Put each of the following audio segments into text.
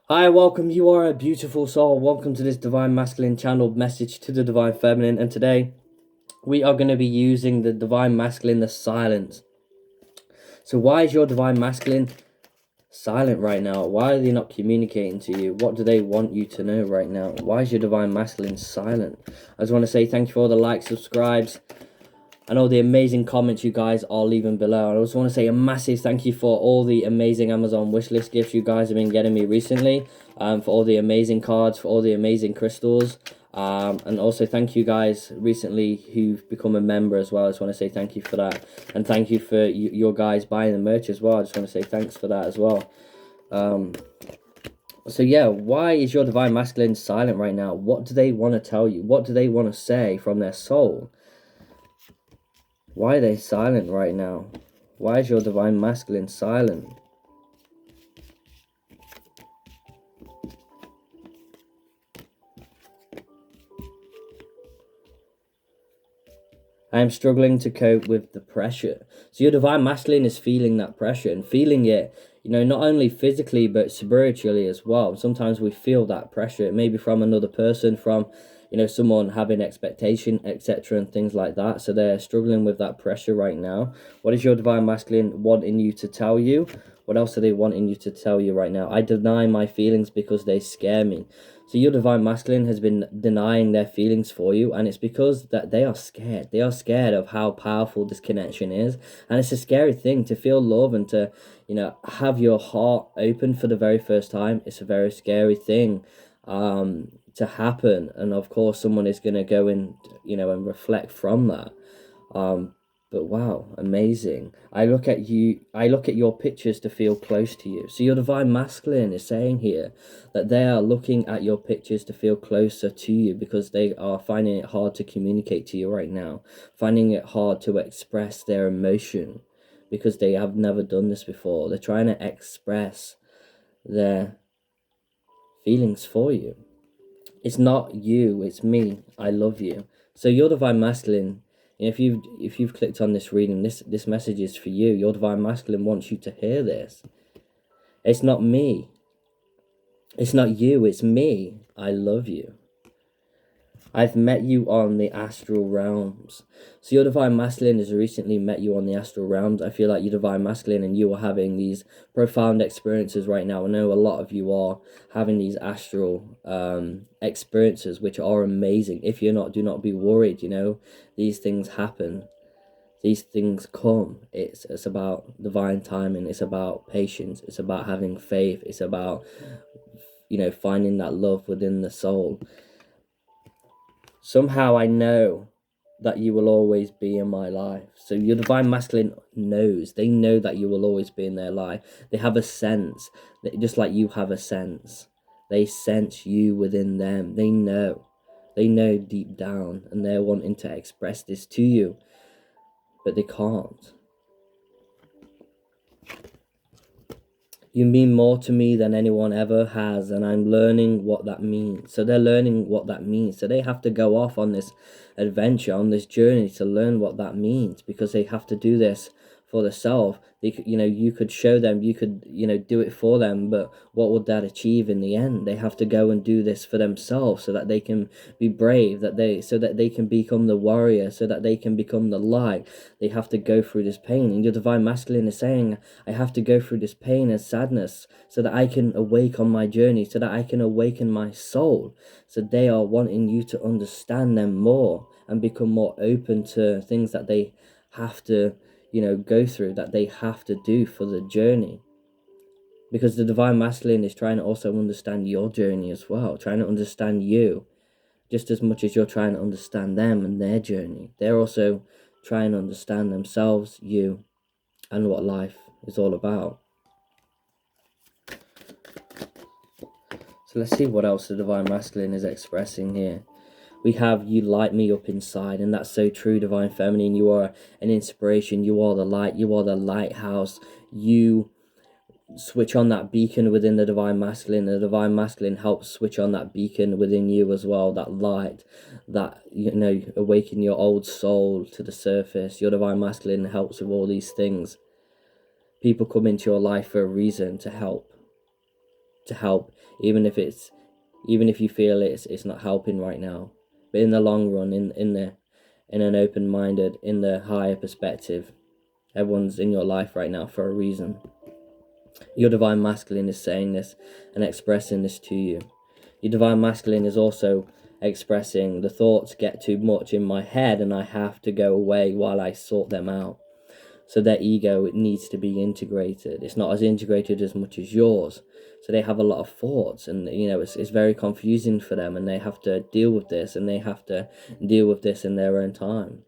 Hi, welcome. You are a beautiful soul. Welcome to this Divine Masculine channeled message to the Divine Feminine. And today we are going to be using the Divine Masculine, the silence. So, why is your Divine Masculine silent right now? Why are they not communicating to you? What do they want you to know right now? Why is your Divine Masculine silent? I just want to say thank you for all the likes, subscribes, and all the amazing comments you guys are leaving below. I also want to say a massive thank you for all the amazing Amazon wishlist gifts you guys have been getting me recently, for all the amazing cards, for all the amazing crystals, and also thank you guys recently who've become a member as well. I just want to say thank you for that, and thank you for your guys buying the merch as well. I just want to say thanks for that as well. So yeah, why is your Divine Masculine silent right now? What do they want to tell you? What do they want to say from their soul? Why are they silent right now? Why is your Divine Masculine silent? I am struggling to cope with the pressure. So your Divine Masculine is feeling that pressure and feeling it, not only physically but spiritually as well. Sometimes we feel that pressure. It may be from another person, from someone having expectation, etc., and things like that. So they're struggling with that pressure right now. What is your Divine Masculine wanting you to tell you? What else are they wanting you to tell you right now? I deny my feelings because they scare me. So your Divine Masculine has been denying their feelings for you, and it's because that they are scared. They are scared of how powerful this connection is, and it's a scary thing to feel love and to, have your heart open for the very first time. It's a very scary thing to happen, and of course, someone is going to go and and reflect from that. But wow, amazing. I look at your pictures to feel close to you. So your Divine Masculine is saying here that they are looking at your pictures to feel closer to you because they are finding it hard to communicate to you right now, finding it hard to express their emotion because they have never done this before. They're trying to express their feelings for you. It's not you, it's me. I love you. So your Divine Masculine, if you've clicked on this reading, this message is for you. Your Divine Masculine wants you to hear this. It's not me. It's not you, it's me. I love you. I've met you on the astral realms. So your Divine Masculine has recently met you on the astral realms. I feel like your Divine Masculine and you are having these profound experiences right now. I know a lot of you are having these astral experiences, which are amazing. If you're not, do not be worried, These things happen. These things come. It's about divine timing. It's about patience. It's about having faith. It's about, finding that love within the soul. Somehow I know that you will always be in my life. So your Divine Masculine knows. They know that you will always be in their life. They have a sense, just like you have a sense. They sense you within them. They know. They know deep down, and they're wanting to express this to you, but they can't. You mean more to me than anyone ever has, and I'm learning what that means. So they're learning what that means. So they have to go off on this adventure, on this journey to learn what that means, because they have to do this for themselves. They could, you could show them, you could, do it for them, but what would that achieve in the end? They have to go and do this for themselves so that they can be brave, so that they can become the warrior, so that they can become the light. They have to go through this pain. And your Divine Masculine is saying, I have to go through this pain and sadness so that I can awake on my journey, so that I can awaken my soul. So they are wanting you to understand them more and become more open to things that they have to go through, that they have to do for the journey. Because the Divine Masculine is trying to also understand your journey as well, trying to understand you just as much as you're trying to understand them and their journey. They're also trying to understand themselves, you, and what life is all about. So let's see what else the Divine Masculine is expressing here. We have, you light me up inside, and that's so true, Divine Feminine. You are an inspiration. You are the light. You are the lighthouse. You switch on that beacon within the Divine Masculine. The Divine Masculine helps switch on that beacon within you as well, that light, that, awaken your old soul to the surface. Your Divine Masculine helps with all these things. People come into your life for a reason, to help, to help, even if you feel it's not helping right now. But in the long run, in an open-minded, in the higher perspective, everyone's in your life right now for a reason. Your divine masculine is saying this and expressing this to you. Your divine masculine is also expressing, the thoughts get too much in my head and I have to go away while I sort them out. So their ego, it needs to be integrated. It's not as integrated as much as yours. So they have a lot of thoughts, and it's very confusing for them, and they have to deal with this, and they have to deal with this in their own time.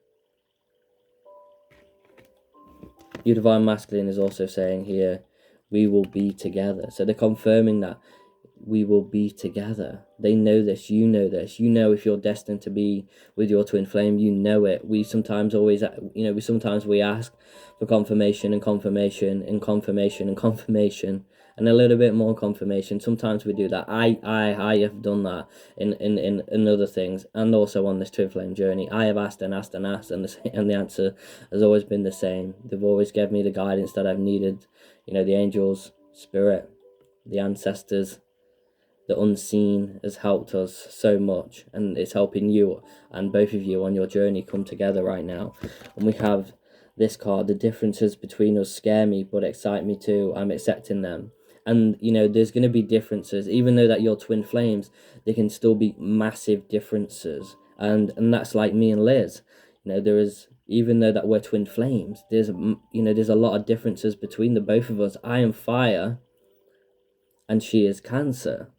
Your divine masculine is also saying here, we will be together. So they're confirming that we will be together. They know this, you know this. You know if you're destined to be with your twin flame, you know it. We sometimes we ask for confirmation and confirmation and confirmation and confirmation and a little bit more confirmation. Sometimes we do that. I have done that in other things, and also on this twin flame journey. I have asked and asked and asked, and the answer has always been the same. They've always given me the guidance that I've needed. The angels, spirit, the ancestors, the unseen has helped us so much, and it's helping you and both of you on your journey come together right now. And we have this card, the differences between us scare me but excite me too. I'm accepting them. And there's going to be differences, even though that you're twin flames, there can still be massive differences. And that's like me and Liz. There is, even though that we're twin flames, there's a lot of differences between the both of us. I am fire and she is Cancer.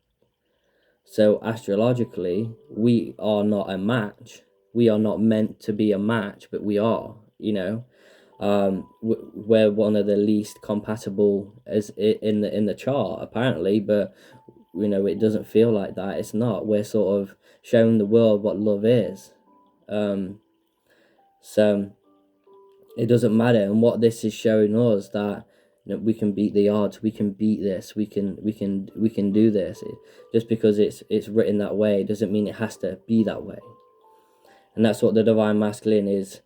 So astrologically, we are not a match. We are not meant to be a match, but we are, we're one of the least compatible as in the chart apparently, but it doesn't feel like that. It's not. We're sort of showing the world what love is. So it doesn't matter. And what this is showing us, that we can beat the odds. We can beat this. We can do this. Just because it's written that way doesn't mean it has to be that way. And that's what the divine masculine is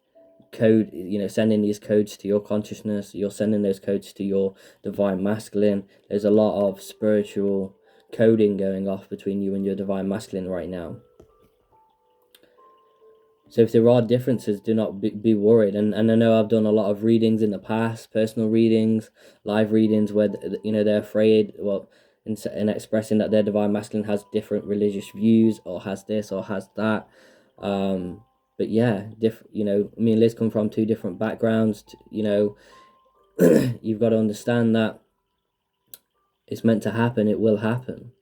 sending these codes to your consciousness. You're sending those codes to your divine masculine. There's a lot of spiritual coding going off between you and your divine masculine right now. So if there are differences, do not be worried. And I know I've done a lot of readings in the past, personal readings, live readings, where they're afraid, in expressing that their divine masculine has different religious views, or has this or has that. But yeah, me and Liz come from two different backgrounds. You've got to understand that it's meant to happen. It will happen.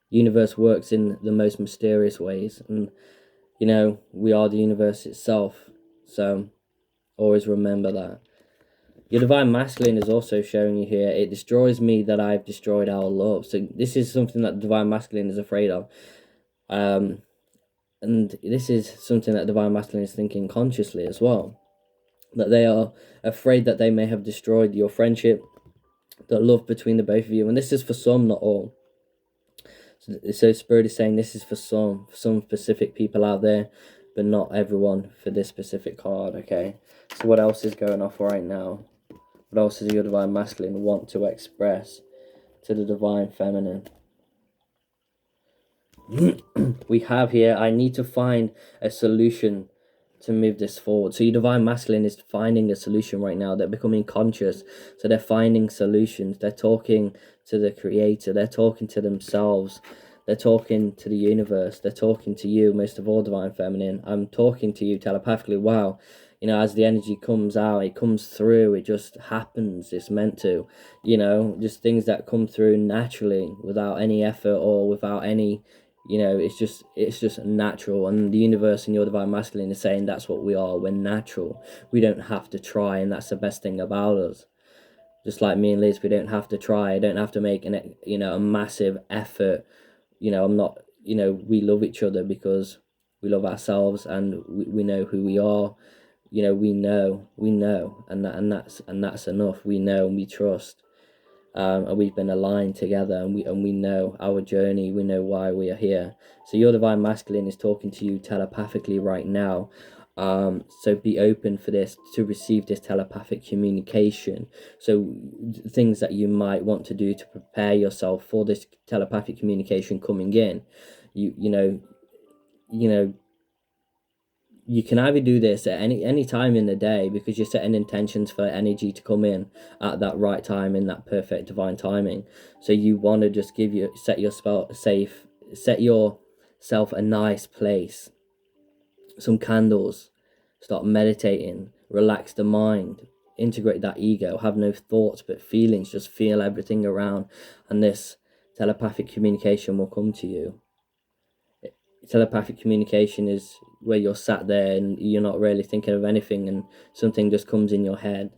The universe works in the most mysterious ways, and we are the universe itself. So always remember that. Your divine masculine is also showing you here, it destroys me that I've destroyed our love. So this is something that the divine masculine is afraid of. And this is something that divine masculine is thinking consciously as well. That they are afraid that they may have destroyed your friendship, the love between the both of you. And this is for some, not all. So Spirit is saying this is for some specific people out there, but not everyone for this specific card, okay? So what else is going off right now? What else does your divine masculine want to express to the divine feminine? We have here, I need to find a solution to move this forward. So your divine masculine is finding a solution right now. They're becoming conscious. So they're finding solutions. They're talking to the creator. They're talking to themselves. They're talking to the universe. They're talking to you, most of all, divine feminine. I'm talking to you telepathically. Wow. As the energy comes out, it comes through. It just happens. It's meant to, just things that come through naturally without any effort or without any, it's just natural. And the universe and your divine masculine is saying that's what we are. We're natural. We don't have to try, and that's the best thing about us. Just like me and Liz, we don't have to try. I don't have to make a massive effort. I'm not, we love each other because we love ourselves, and we know who we are. We know, and that's enough. We know and we trust. And we've been aligned together, and we know our journey. We know why we are here. So your divine masculine is talking to you telepathically right now. So be open for this, to receive this telepathic communication. So things that you might want to do to prepare yourself for this telepathic communication coming in, you know, you can either do this at any time in the day, because you're setting intentions for energy to come in at that right time, in that perfect divine timing. So you want to just set yourself a nice place, some candles, start meditating, relax the mind, integrate that ego, have no thoughts but feelings, just feel everything around, and this telepathic communication will come to you. Telepathic communication is where you're sat there and you're not really thinking of anything, and something just comes in your head,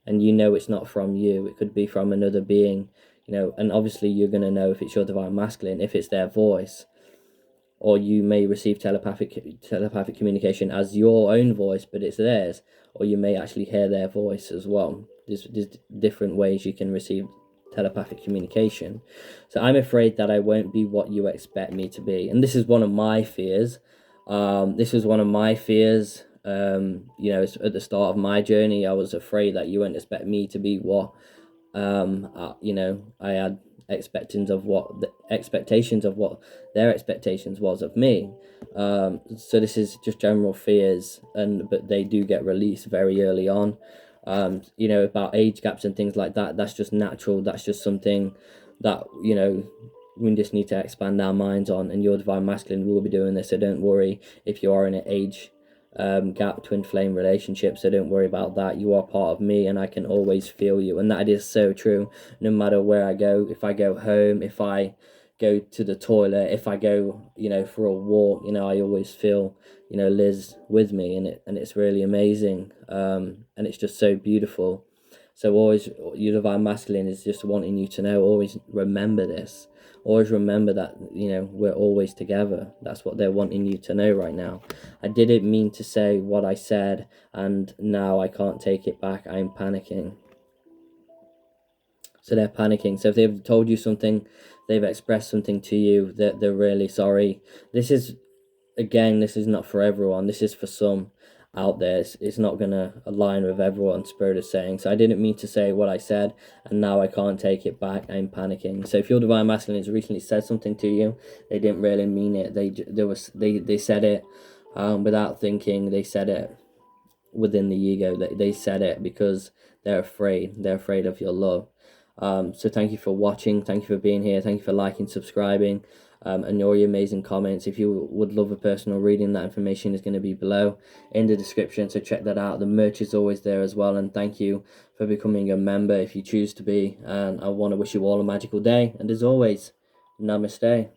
and you know it's not from you. It could be from another being, and obviously you're going to know if it's your divine masculine, if it's their voice. Or you may receive telepathic communication as your own voice, but it's theirs. Or you may actually hear their voice as well. There's different ways you can receive telepathic communication. So I'm afraid that I won't be what you expect me to be, and this is one of my fears. This was one of my fears. At the start of my journey, I was afraid that you won't expect me to be what I had expectations of what their expectations was of me. So this is just general fears, but they do get released very early on. About age gaps and things like that, that's just natural. That's just something that we just need to expand our minds on, and your divine masculine will be doing this. So don't worry if you are in an age gap, twin flame relationship. So don't worry about that. You are part of me, and I can always feel you, and that is so true. No matter where I go, if I go home, if I go to the toilet, if I go for a walk, I always feel Liz with me, and it's really amazing, and it's just so beautiful. So always, your divine masculine is just wanting you to know, always remember this. Always remember that, we're always together. That's what they're wanting you to know right now. I didn't mean to say what I said, and now I can't take it back. I'm panicking. So they're panicking. So if they've told you something, they've expressed something to you, that they're really sorry. This is not for everyone. This is for some out there. It's not going to align with everyone, Spirit is saying. So I didn't mean to say what I said, and now I can't take it back. I'm panicking. So if your divine masculine has recently said something to you, they didn't really mean it. They said it without thinking. They said it within the ego. They said it because they're afraid. They're afraid of your love. So thank you for watching. Thank you for being here. Thank you for liking, subscribing, and all your amazing comments. If you would love a personal reading, that information is going to be below in the description, so check that out. The merch is always there as well, and thank you for becoming a member if you choose to be. And I want to wish you all a magical day, and as always, namaste.